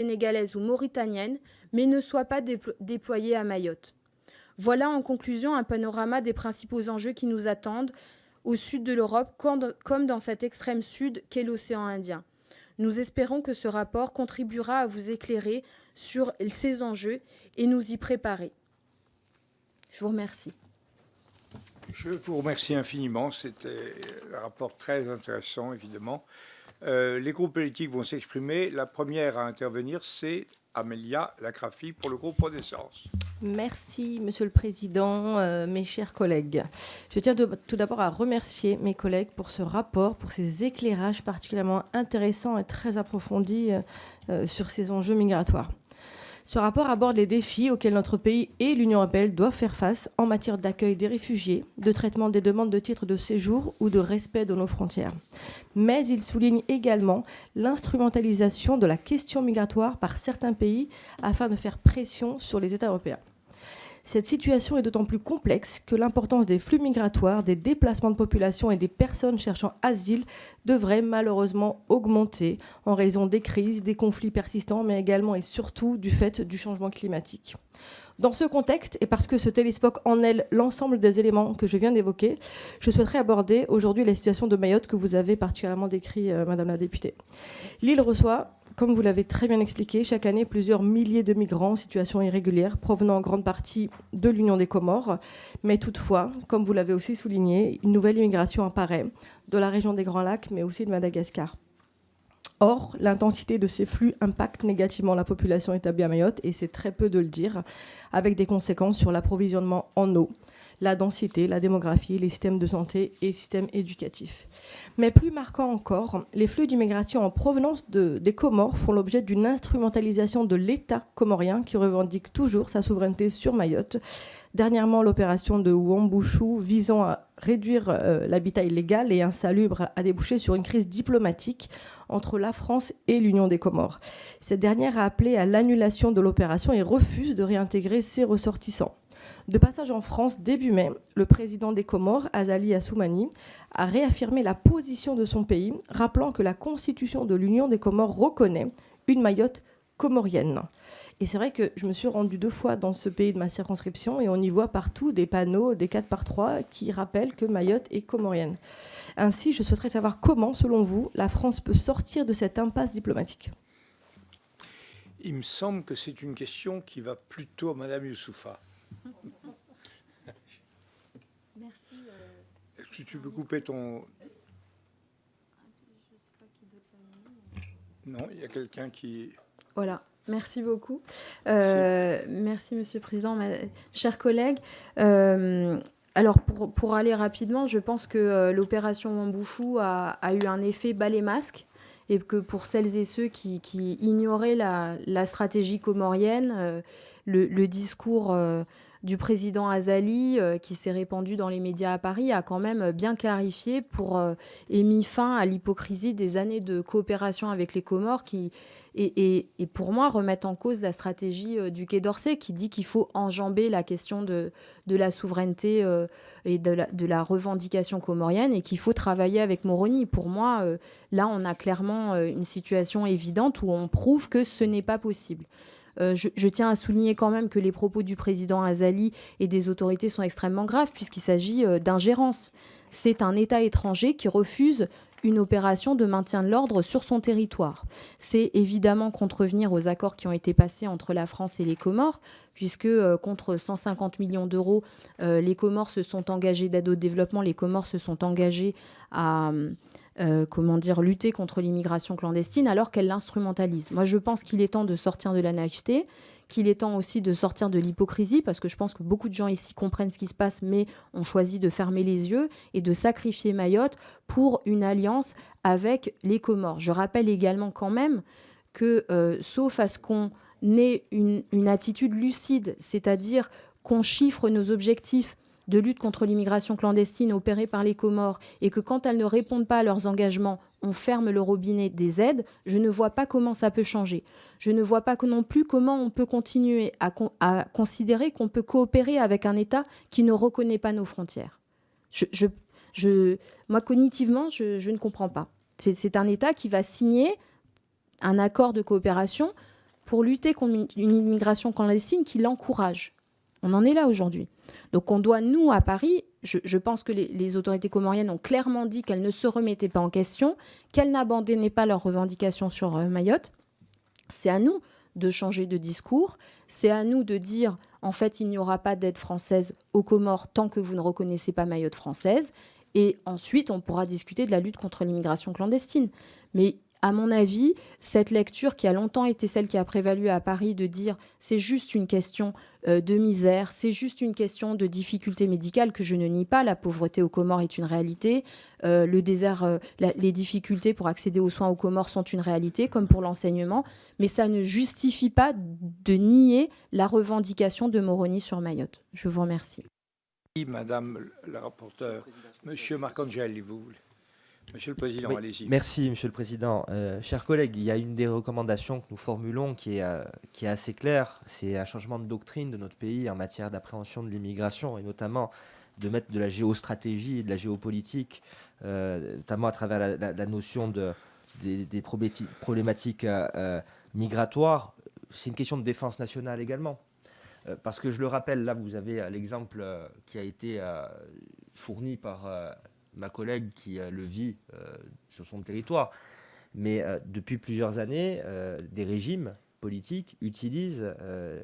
sénégalaise ou mauritanienne, mais ne soit pas déployée à Mayotte. Voilà en conclusion un panorama des principaux enjeux qui nous attendent au sud de l'Europe, comme dans cet extrême sud qu'est l'océan Indien. Nous espérons que ce rapport contribuera à vous éclairer sur ces enjeux et nous y préparer. Je vous remercie. Je vous remercie infiniment. C'était un rapport très intéressant, évidemment. Les groupes politiques vont s'exprimer. La première à intervenir, c'est Amélia Lacrafi pour le groupe Renaissance. Merci, Monsieur le Président, mes chers collègues. Je tiens tout d'abord à remercier mes collègues pour ce rapport, pour ces éclairages particulièrement intéressants et très approfondis sur ces enjeux migratoires. Ce rapport aborde les défis auxquels notre pays et l'Union européenne doivent faire face en matière d'accueil des réfugiés, de traitement des demandes de titres de séjour ou de respect de nos frontières. Mais il souligne également l'instrumentalisation de la question migratoire par certains pays afin de faire pression sur les États européens. Cette situation est d'autant plus complexe que l'importance des flux migratoires, des déplacements de population et des personnes cherchant asile devrait malheureusement augmenter en raison des crises, des conflits persistants, mais également et surtout du fait du changement climatique. Dans ce contexte, et parce que ce télescope en est l'ensemble des éléments que je viens d'évoquer, je souhaiterais aborder aujourd'hui la situation de Mayotte que vous avez particulièrement décrit, Madame la députée. L'île reçoit, comme vous l'avez très bien expliqué, chaque année plusieurs milliers de migrants en situation irrégulière provenant en grande partie de l'Union des Comores. Mais toutefois, comme vous l'avez aussi souligné, une nouvelle immigration apparaît de la région des Grands Lacs, mais aussi de Madagascar. Or, l'intensité de ces flux impacte négativement la population établie à Mayotte, et c'est très peu de le dire, avec des conséquences sur l'approvisionnement en eau, la densité, la démographie, les systèmes de santé et les systèmes éducatifs. Mais plus marquant encore, les flux d'immigration en provenance des Comores font l'objet d'une instrumentalisation de l'État comorien qui revendique toujours sa souveraineté sur Mayotte. Dernièrement, l'opération de Wambouchou visant à réduire l'habitat illégal et insalubre a débouché sur une crise diplomatique entre la France et l'Union des Comores. Cette dernière a appelé à l'annulation de l'opération et refuse de réintégrer ses ressortissants. De passage en France début mai, le président des Comores, Azali Assoumani, a réaffirmé la position de son pays, rappelant que la constitution de l'Union des Comores reconnaît une Mayotte comorienne. Et c'est vrai que je me suis rendue 2 fois dans ce pays de ma circonscription et on y voit partout des panneaux, des 4x3 qui rappellent que Mayotte est comorienne. Ainsi, je souhaiterais savoir comment, selon vous, la France peut sortir de cette impasse diplomatique. Il me semble que c'est une question qui va plutôt à Madame Youssoufa. Merci. Est-ce que tu peux couper ton... Non, il y a quelqu'un qui... Voilà. Merci beaucoup. Merci, Monsieur le Président. Chers collègues, alors pour aller rapidement, je pense que l'opération Wambouchou a eu un effet balai-masque et que pour celles et ceux qui ignoraient la stratégie comorienne, le discours du président Azali, qui s'est répandu dans les médias à Paris, a quand même bien clarifié et mis fin à l'hypocrisie des années de coopération avec les Comores et pour moi, remettre en cause la stratégie du Quai d'Orsay qui dit qu'il faut enjamber la question de la souveraineté et de la revendication comorienne et qu'il faut travailler avec Moroni. Pour moi, là, on a clairement une situation évidente où on prouve que ce n'est pas possible. Je tiens à souligner quand même que les propos du président Azali et des autorités sont extrêmement graves puisqu'il s'agit d'ingérence. C'est un État étranger qui refuse une opération de maintien de l'ordre sur son territoire. C'est évidemment contrevenir aux accords qui ont été passés entre la France et les Comores, puisque contre 150 millions d'euros, les Comores se sont engagés d'aide au développement, les Comores se sont engagés à lutter contre l'immigration clandestine alors qu'elle l'instrumentalise. Moi, je pense qu'il est temps de sortir de la naïveté, qu'il est temps aussi de sortir de l'hypocrisie, parce que je pense que beaucoup de gens ici comprennent ce qui se passe, mais ont choisi de fermer les yeux et de sacrifier Mayotte pour une alliance avec les Comores. Je rappelle également quand même que, sauf à ce qu'on ait une attitude lucide, c'est-à-dire qu'on chiffre nos objectifs de lutte contre l'immigration clandestine opérée par les Comores et que quand elles ne répondent pas à leurs engagements, on ferme le robinet des aides, je ne vois pas comment ça peut changer. Je ne vois pas non plus comment on peut continuer à considérer qu'on peut coopérer avec un État qui ne reconnaît pas nos frontières. Moi, cognitivement, je ne comprends pas. C'est un État qui va signer un accord de coopération pour lutter contre une immigration clandestine qui l'encourage. On en est là aujourd'hui. Donc on doit, nous, à Paris, je pense que les autorités comoriennes ont clairement dit qu'elles ne se remettaient pas en question, qu'elles n'abandonnaient pas leurs revendications sur Mayotte. C'est à nous de changer de discours. C'est à nous de dire, en fait, il n'y aura pas d'aide française aux Comores tant que vous ne reconnaissez pas Mayotte française. Et ensuite, on pourra discuter de la lutte contre l'immigration clandestine. Mais à mon avis, cette lecture qui a longtemps été celle qui a prévalu à Paris de dire c'est juste une question de misère, c'est juste une question de difficulté médicale que je ne nie pas. La pauvreté aux Comores est une réalité. Le désert, les difficultés pour accéder aux soins aux Comores sont une réalité, comme pour l'enseignement. Mais ça ne justifie pas de nier la revendication de Moroni sur Mayotte. Je vous remercie. Madame la rapporteure, Monsieur Marcangeli, vous voulez. Monsieur le Président, Oui, allez-y. merci, Monsieur le Président. Chers collègues, il y a une des recommandations que nous formulons qui est assez claire. C'est un changement de doctrine de notre pays en matière d'appréhension de l'immigration et notamment de mettre de la géostratégie et de la géopolitique, notamment à travers la notion des problématiques migratoires. C'est une question de défense nationale également. Parce que je le rappelle, là, vous avez l'exemple qui a été fourni par ma collègue qui le vit sur son territoire. Mais depuis plusieurs années, des régimes politiques utilisent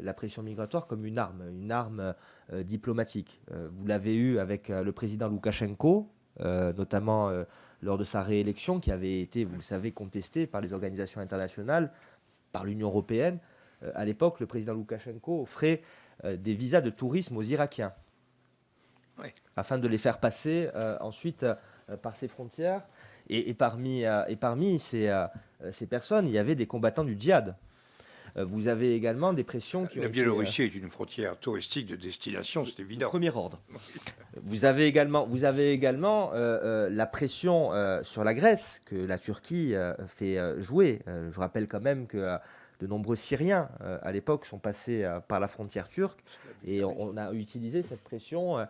la pression migratoire comme une arme diplomatique. Vous l'avez eu avec le président Loukachenko, notamment lors de sa réélection, qui avait été, vous le savez, contestée par les organisations internationales, par l'Union européenne. À l'époque, le président Loukachenko offrait des visas de tourisme aux Irakiens, oui, afin de les faire passer ensuite par ses frontières. Et parmi ces personnes, il y avait des combattants du djihad. Vous avez également des pressions qui La Biélorussie est une frontière touristique de destination, c'est évident. Premier ordre. Vous avez également la pression sur la Grèce que la Turquie fait jouer. Je rappelle quand même que de nombreux Syriens, à l'époque, sont passés par la frontière turque et on a utilisé cette pression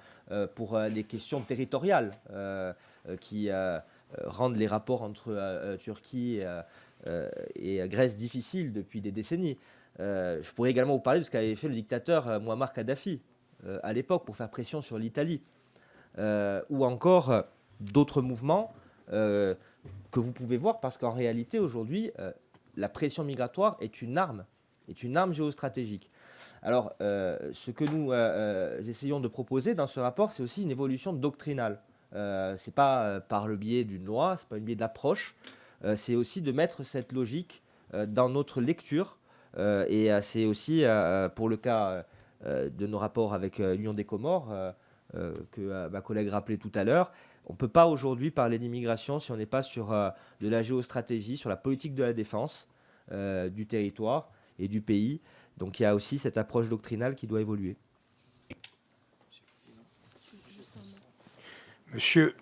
pour les questions territoriales qui rendent les rapports entre Turquie et Grèce difficiles depuis des décennies. Je pourrais également vous parler de ce qu'avait fait le dictateur Muammar Kadhafi à l'époque pour faire pression sur l'Italie, ou encore d'autres mouvements que vous pouvez voir, parce qu'en réalité, aujourd'hui, la pression migratoire est une arme géostratégique. Alors, ce que nous essayons de proposer dans ce rapport, c'est aussi une évolution doctrinale. Ce n'est pas par le biais d'une loi, ce n'est pas le biais d'approche, c'est aussi de mettre cette logique dans notre lecture. Et c'est aussi, pour le cas de nos rapports avec l'Union des Comores, que ma collègue rappelait tout à l'heure, on ne peut pas aujourd'hui parler d'immigration si on n'est pas sur de la géostratégie, sur la politique de la défense du territoire et du pays. Donc il y a aussi cette approche doctrinale qui doit évoluer. Monsieur